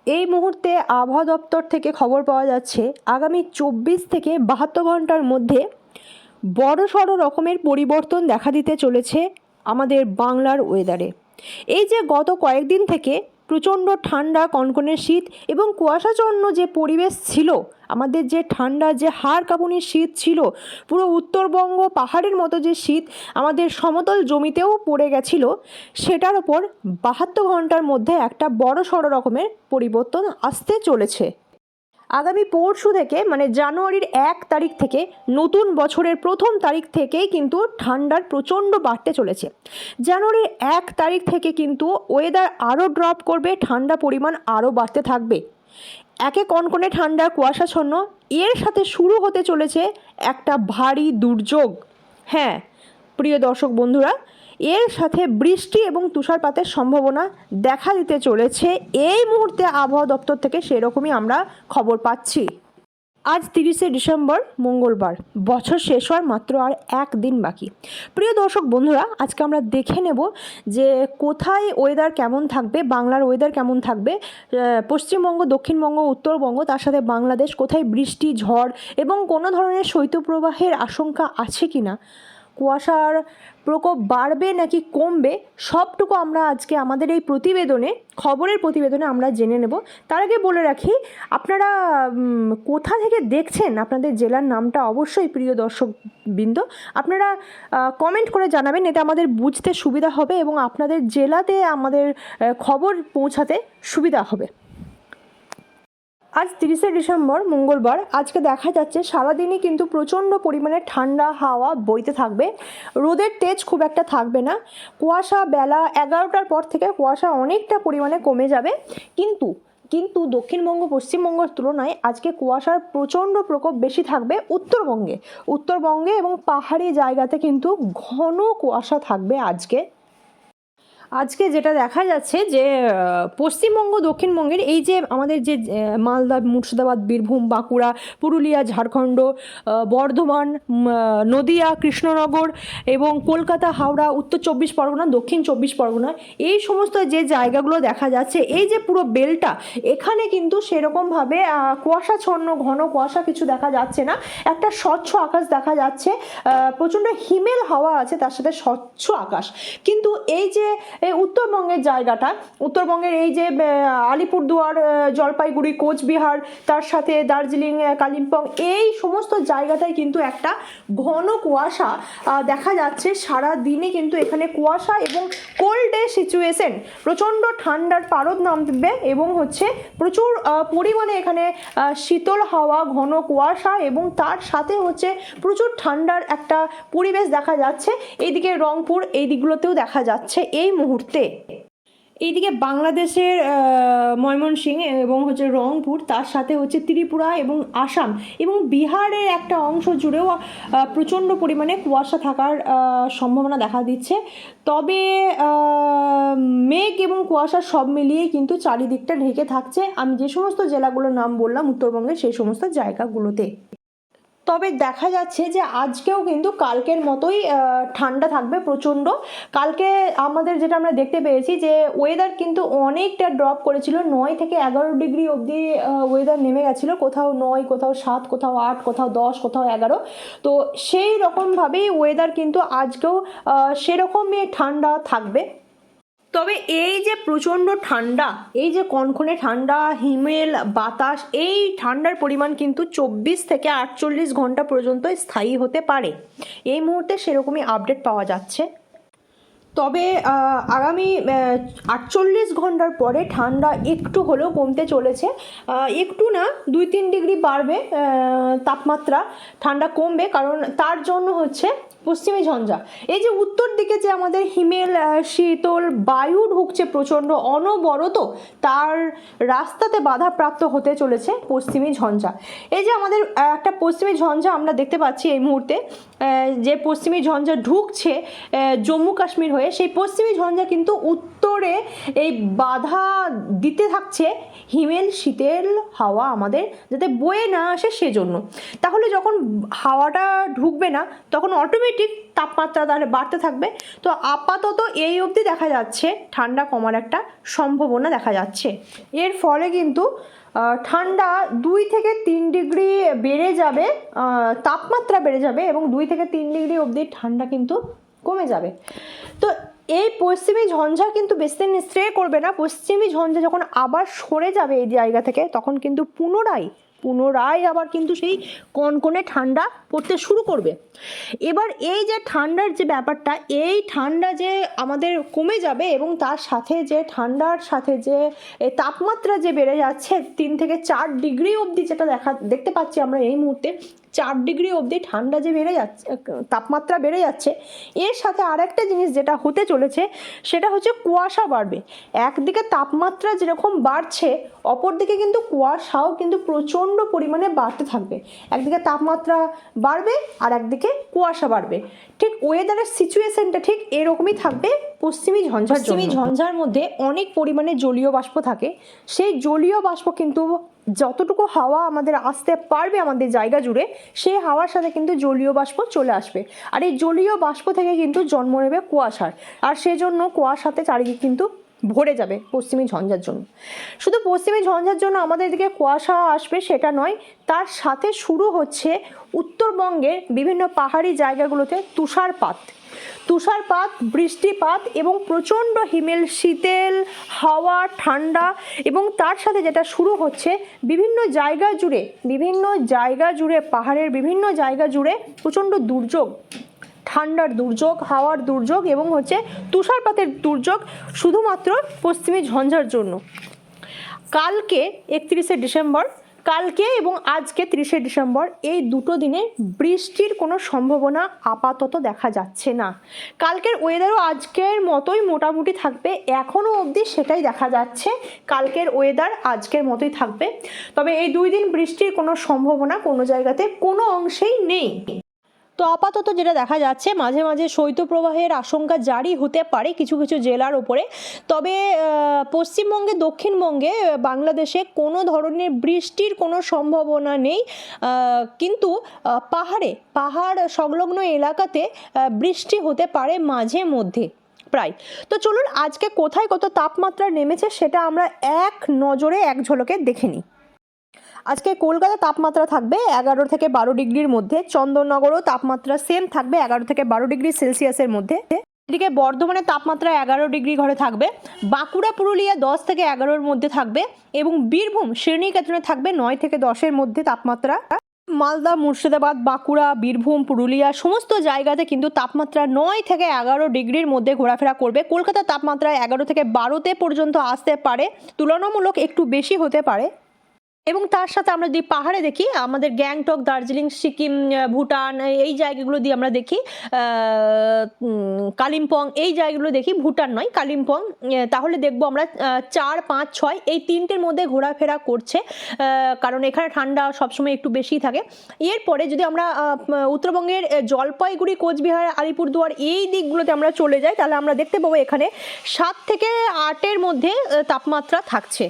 এই মুহূর্তে আবহাওয়া দপ্তর থেকে খবর পাওয়া যাচ্ছে আগামী 24 থেকে 72 ঘন্টার মধ্যে বড়সড় রকমের পরিবর্তন দেখা দিতে চলেছে আমাদের বাংলার ওয়েদারে। এই যে গত কয়েকদিন থেকে প্রচণ্ড ঠান্ডা, কনকনে শীত এবং কুয়াশাচ্ছন্ন যে পরিবেশ ছিল, আমাদের যে ঠান্ডা, যে হাড় কাঁপুনি শীত ছিল, পুরো উত্তরবঙ্গ পাহাড়ের মতো যে শীত আমাদের সমতল জমিতেও পড়ে গেছিল, সেটার ওপর 72 ঘন্টার মধ্যে একটা বড়সড় রকমের পরিবর্তন আসতে চলেছে। আগামী পরশু থেকে মানে জানুয়ারির 1 তারিখ থেকে, নতুন বছরের প্রথম তারিখ থেকেই কিন্তু ঠান্ডার প্রচণ্ড বাড়তে চলেছে। জানুয়ারির 1 তারিখ থেকে কিন্তু ওয়েদার আরও ড্রপ করবে, ঠান্ডা পরিমাণ আরও বাড়তে থাকবে। একে কনকনে ঠান্ডা, কুয়াশাচ্ছন্ন, এর সাথে শুরু হতে চলেছে একটা ভারী দুর্যোগ। হ্যাঁ প্রিয় দর্শক বন্ধুরা, এর সাথে বৃষ্টি এবং তুষারপাতের সম্ভাবনা দেখা দিতে চলেছে। এই মুহূর্তে আবহাওয়া দপ্তর থেকে সেরকমই আমরা খবর পাচ্ছি। আজ 30শে ডিসেম্বর, মঙ্গলবার। বছর শেষ হওয়ার মাত্র আর একদিন বাকি। প্রিয় দর্শক বন্ধুরা, আজকে আমরা দেখে নেব যে কোথায় ওয়েদার কেমন থাকবে, বাংলার ওয়েদার কেমন থাকবে, পশ্চিমবঙ্গ, দক্ষিণবঙ্গ, উত্তরবঙ্গ, তার সাথে বাংলাদেশ, কোথায় বৃষ্টি, ঝড় এবং কোনো ধরনের শৈত্যপ্রবাহের আশঙ্কা আছে কি না, কুয়াশার প্রকোপ বাড়বে নাকি কমবে, সবটুকু আমরা আজকে আমাদের এই প্রতিবেদনে, খবরের প্রতিবেদনে আমরা জেনে নেব। তার আগে বলে রাখি, আপনারা কোথা থেকে দেখছেন, আপনাদের জেলার নামটা অবশ্যই প্রিয় দর্শকবৃন্দ আপনারা কমেন্ট করে জানাবেন, এতে আমাদের বুঝতে সুবিধা হবে এবং আপনাদের জেলাতে আমাদের খবর পৌঁছাতে সুবিধা হবে। আজ 30শে ডিসেম্বর, মঙ্গলবার। আজকে দেখা যাচ্ছে সারাদিনই কিন্তু প্রচণ্ড পরিমাণে ঠান্ডা হাওয়া বইতে থাকবে, রোদের তেজ খুব একটা থাকবে না। কুয়াশা বেলা 11টার পর থেকে কুয়াশা অনেকটা পরিমাণে কমে যাবে, কিন্তু দক্ষিণবঙ্গ, পশ্চিমবঙ্গের তুলনায় আজকে কুয়াশার প্রচণ্ড প্রকোপ বেশি থাকবে উত্তরবঙ্গে এবং পাহাড়ি জায়গাতে কিন্তু ঘন কুয়াশা থাকবে। আজকে যেটা দেখা যাচ্ছে যে পশ্চিমবঙ্গ, দক্ষিণবঙ্গের এই যে আমাদের যে মালদা, মুর্শিদাবাদ, বীরভূম, বাঁকুড়া, পুরুলিয়া, ঝাড়খণ্ড, বর্ধমান, নদিয়া, কৃষ্ণনগর এবং কলকাতা, হাওড়া, উত্তর 24 পরগনা, দক্ষিণ 24 পরগনা, এই সমস্ত যে জায়গাগুলো দেখা যাচ্ছে, এই যে পুরো বেলটা, এখানে কিন্তু সেরকমভাবে কুয়াশাচ্ছন্ন ঘন কুয়াশা কিছু দেখা যাচ্ছে না। একটা স্বচ্ছ আকাশ দেখা যাচ্ছে, প্রচণ্ড হিমেল হাওয়া আছে, তার সাথে স্বচ্ছ আকাশ। কিন্তু এই যে উত্তরবঙ্গের জায়গাটা, উত্তরবঙ্গের এই যে আলিপুরদুয়ার, জলপাইগুড়ি, কোচবিহার, তার সাথে দার্জিলিং, কালিম্পং, এই সমস্ত জায়গাটায় কিন্তু একটা ঘন কুয়াশা দেখা যাচ্ছে। সারা দিনে কিন্তু এখানে কুয়াশা এবং কোল্ড ডে সিচুয়েশন, প্রচণ্ড ঠান্ডার পারদ নামবে এবং প্রচুর পরিমাণে এখানে শীতল হাওয়া, ঘন কুয়াশা এবং তার সাথে প্রচুর ঠান্ডার একটা পরিবেশ দেখা যাচ্ছে। এইদিকে রংপুর, এই দিকগুলোতেও দেখা যাচ্ছে এই মুহূর্তে। এইদিকে বাংলাদেশের ময়মনসিংহ এবং রংপুর, তার সাথে ত্রিপুরা এবং আসাম এবং বিহারের একটা অংশ জুড়েও প্রচণ্ড পরিমাণে কুয়াশা থাকার সম্ভাবনা দেখা দিচ্ছে। তবে মেঘ এবং কুয়াশা সব মিলিয়েই কিন্তু চারিদিকটা ঢেকে থাকছে আমি যে সমস্ত জেলাগুলোর নাম বললাম উত্তরবঙ্গের, সেই সমস্ত জায়গাগুলোতে। তবে দেখা যাচ্ছে যে আজকেও কিন্তু কালকের মতোই ঠান্ডা থাকবে প্রচণ্ড। কালকে আমাদের যেটা আমরা দেখতে পেয়েছি যে ওয়েদার কিন্তু অনেকটা ড্রপ করেছিল, 9 থেকে 11 ডিগ্রি অবধি ওয়েদার নেমে গেছিলো, কোথাও 9, কোথাও 7, কোথাও 8, কোথাও 10, কোথাও 11। তো সেই রকমভাবেই ওয়েদার কিন্তু আজকেও সেরকমই ঠান্ডা থাকবে। তবে এই যে প্রচণ্ড ঠান্ডা, এই যে কনকনে ঠান্ডা, হিমেল বাতাস, এই ঠান্ডার পরিমাণ কিন্তু 24 থেকে 48 ঘন্টা পর্যন্ত স্থায়ী হতে পারে। এই মুহূর্তে সেরকমই আপডেট পাওয়া যাচ্ছে। তবে আগামী 48 ঘন্টার পরে ঠান্ডা একটু হলেও কমতে চলেছে, একটু না 2-3 ডিগ্রি বাড়বে তাপমাত্রা, ঠান্ডা কমবে, কারণ তার জন্য পশ্চিমী ঝঞ্ঝা। এই যে উত্তর দিকে যে আমাদের হিমেল শীতল বায়ু ঢুকছে প্রচণ্ড অনবরত, তার রাস্তাতে বাধাপ্রাপ্ত হতে চলেছে পশ্চিমী ঝঞ্ঝা। এই যে আমাদের একটা পশ্চিমী ঝঞ্ঝা আমরা দেখতে পাচ্ছি এই মুহূর্তে, যে পশ্চিমী ঝঞ্ঝা ঢুকছে জম্মু কাশ্মীর হয়ে, সেই পশ্চিমী ঝঞ্ঝা কিন্তু উত্তরে এই বাধা দিতে থাকছে হিমেল শীতল হাওয়া আমাদের যাতে বয়ে না আসে সেজন্য। তাহলে যখন হাওয়াটা ঢুকবে না তখন অটোমেটিক তাপমাত্রা তাহলে বাড়তে থাকবে। তো আপাতত এই অবধি দেখা যাচ্ছে ঠান্ডা কমার একটা সম্ভাবনা দেখা যাচ্ছে। এর ফলে কিন্তু ঠান্ডা 2 থেকে 3 ডিগ্রি বেড়ে যাবে, তাপমাত্রা বেড়ে যাবে এবং 2 থেকে 3 ডিগ্রি অবধি ঠান্ডা কিন্তু কমে যাবে। তো এই পশ্চিমী ঝঞ্ঝা কিন্তু বেশি দিন স্টে করবে না। পশ্চিমী ঝঞ্ঝা যখন আবার সরে যাবে এই জায়গা থেকে তখন কিন্তু পুনরায় আবার কিন্তু সেই কনকনে ঠান্ডা পড়তে শুরু করবে। এবার এই যে ঠান্ডার যে ব্যাপারটা, এই ঠান্ডা যে আমাদের কমে যাবে এবং তার সাথে যে ঠান্ডার সাথে যে তাপমাত্রা যে বেড়ে যাচ্ছে 3 থেকে 4 ডিগ্রি অবধি, যেটা দেখতে পাচ্ছি আমরা এই মুহূর্তে 4 ডিগ্রি অবধি ঠান্ডা যে বেড়ে যাচ্ছে, তাপমাত্রা বেড়ে যাচ্ছে, এর সাথে আরেকটা জিনিস যেটা হতে চলেছে সেটা হচ্ছে কুয়াশা বাড়বে। একদিকে তাপমাত্রা যেরকম বাড়ছে অপরদিকে কিন্তু কুয়াশাও কিন্তু প্রচণ্ড পরিমাণে বাড়তে থাকবে। একদিকে তাপমাত্রা বাড়বে আর একদিকে কুয়াশা বাড়বে। ঠিক ওয়েদারের সিচুয়েশনটা ঠিক এরকমই থাকবে পশ্চিমী ঝঞ্ঝার মধ্যে অনেক পরিমাণে জলীয় বাষ্প থাকে। সেই জলীয় বাষ্প কিন্তু যতটুকু হাওয়া আমাদের আসতে পারবে আমাদের জায়গা জুড়ে, সেই হাওয়ার সাথে কিন্তু জলীয় বাষ্প চলে আসবে। আর এই জলীয় বাষ্প থেকে কিন্তু জন্ম নেবে কুয়াশার, আর সেজন্য কুয়াশাতে চারিদিক কিন্তু ভরে যাবে পশ্চিমী ঝঞ্ঝার জন্য। শুধু পশ্চিমী ঝঞ্ঝার জন্য আমাদের দিকে কুয়াশা আসবে সেটা নয়, তার সাথে শুরু হচ্ছে উত্তরবঙ্গের বিভিন্ন পাহাড়ি জায়গাগুলোতে তুষারপাত, বৃষ্টিপাত এবং প্রচণ্ড হিমেল শীতল হাওয়া, ঠান্ডা। এবং তার সাথে যেটা শুরু হচ্ছে বিভিন্ন জায়গা জুড়ে পাহাড়ের বিভিন্ন জায়গা জুড়ে প্রচণ্ড দুর্যোগ, ঠান্ডার দুর্যোগ, হাওয়ার দুর্যোগ এবং হচ্ছে তুষারপাতের দুর্যোগ শুধুমাত্র পশ্চিমী ঝঞ্ঝার জন্য। কালকে 31শে ডিসেম্বর, কালকে এবং আজকে 30শে ডিসেম্বর, এই দুটো দিনে বৃষ্টির কোনো সম্ভাবনা আপাতত দেখা যাচ্ছে না। কালকের ওয়েদারও আজকের মতোই মোটামুটি থাকবে, এখনও অবধি সেটাই দেখা যাচ্ছে। কালকের ওয়েদার আজকের মতোই থাকবে, তবে এই 2 দিন বৃষ্টির কোনো সম্ভাবনা কোনো জায়গাতে কোনো অংশেই নেই। তো আপাতত যেটা দেখা যাচ্ছে মাঝে মাঝে শৈত্যপ্রবাহের আশঙ্কা জারি হতে পারে কিছু কিছু জেলার ওপরে। তবে পশ্চিমবঙ্গে, দক্ষিণবঙ্গে, বাংলাদেশে কোনো ধরনের বৃষ্টির কোনো সম্ভাবনা নেই, কিন্তু পাহাড় সংলগ্ন এলাকাতে বৃষ্টি হতে পারে মাঝে মধ্যে প্রায়। তো চলুন আজকে কোথায় কত তাপমাত্রা নেমেছে সেটা আমরা এক নজরে এক ঝলকে দেখে নিই। আজকে কলকাতা তাপমাত্রা থাকবে 11 থেকে 12 ডিগ্রির মধ্যে, চন্দননগরও তাপমাত্রা সেম থাকবে 11 থেকে 12 ডিগ্রি সেলসিয়াসের মধ্যে। এদিকে বর্ধমানের তাপমাত্রা 11 ডিগ্রি ঘরে থাকবে, বাঁকুড়া পুরুলিয়া 10 থেকে 11-র মধ্যে থাকবে এবং বীরভূম শ্রেণীকেতনে থাকবে 9 থেকে 10-এর মধ্যে তাপমাত্রা। মালদা, মুর্শিদাবাদ, বাঁকুড়া, বীরভূম, পুরুলিয়া সমস্ত জায়গাতে কিন্তু তাপমাত্রা 9 থেকে 11 ডিগ্রির মধ্যে ঘোরাফেরা করবে। কলকাতার তাপমাত্রা 11 থেকে 12তে পর্যন্ত আসতে পারে, তুলনামূলক একটু বেশি হতে পারে। এবং তার সাথে আমরা যদি পাহাড়ে দেখি, আমাদের গ্যাংটক, দার্জিলিং, সিকিম, ভুটান এই জায়গাগুলো দিয়ে আমরা দেখি, কালিম্পং এই জায়গাগুলো দেখি, ভুটান নয় কালিম্পং, তাহলে দেখবো আমরা 4, 5, 6 এই 3টের মধ্যে ঘোরাফেরা করছে, কারণ এখানে ঠান্ডা সবসময় একটু বেশি থাকে। এরপরে যদি আমরা উত্তরবঙ্গের জলপাইগুড়ি, কোচবিহার, আলিপুরদুয়ার এই দিকগুলোতে আমরা চলে যাই তাহলে আমরা দেখতে পাবো এখানে 7 থেকে 8-এর মধ্যে তাপমাত্রা থাকছে।